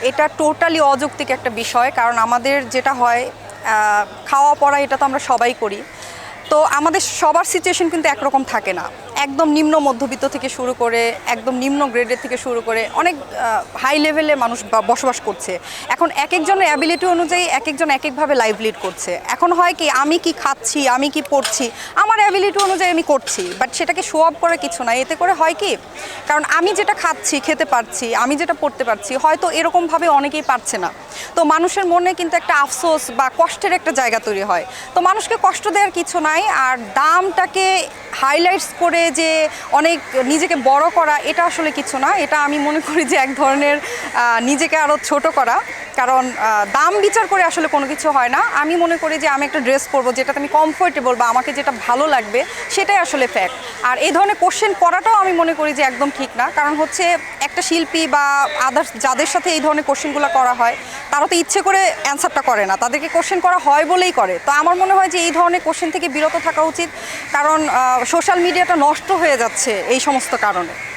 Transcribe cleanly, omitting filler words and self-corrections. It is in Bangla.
এটা টোটালি অযৌক্তিক একটা বিষয়, কারণ আমাদের যেটা হয় খাওয়া পড়া এটা তো আমরা সবাই করি। তো আমাদের সবার সিচুয়েশন কিন্তু একরকম থাকে না। একদম নিম্ন মধ্যবিত্ত থেকে শুরু করে একদম নিম্ন গ্রেডের থেকে শুরু করে অনেক হাই লেভেলে মানুষ বসবাস করছে। এখন এক একজনের অ্যাবিলিটি অনুযায়ী এক একজন এক একভাবে লাইভ লিড করছে। এখন হয় কি, আমি কি খাচ্ছি, আমি কি পড়ছি, আমার অ্যাবিলিটি অনুযায়ী আমি করছি, বাট সেটাকে শো আপ করার কিছু না। এতে করে হয় কি, কারণ আমি যেটা খাচ্ছি খেতে পারছি, আমি যেটা পড়তে পারছি, হয়তো এরকমভাবে অনেকেই পারছে না। তো মানুষের মনে কিন্তু একটা আফসোস বা কষ্টের একটা জায়গা তৈরি হয়। তো মানুষকে কষ্ট দেওয়ার কিছু নাই। আর দামটাকে হাইলাইটস করে যে অনেক নিজেকে বড় করা, এটা আসলে কিছু না। এটা আমি মনে করি যে এক ধরনের নিজেকে আরও ছোট করা। কারণ দাম বিচার করে আসলে কোনো কিছু হয় না। আমি মনে করি যে আমি একটা ড্রেস পরবো যেটাতে আমি কমফোর্টেবল বা আমাকে যেটা ভালো লাগবে, সেটাই আসলে ফ্যাক্ট। আর এই ধরনের কোশ্চেন করাটাও আমি মনে করি যে একদম ঠিক না। কারণ হচ্ছে একটা শিল্পী বা আদার্স যাদের সাথে এই ধরনের কোশ্চেনগুলো করা হয়, তারা তো ইচ্ছে করে অ্যান্সারটা করে না, তাদেরকে কোশ্চেন করা হয় বলেই করে। তো আমার মনে হয় যে এই ধরনের কোশ্চেন থেকে বিরত থাকা উচিত, কারণ সোশ্যাল মিডিয়াটা নষ্ট হয়ে যাচ্ছে এই সমস্ত কারণে।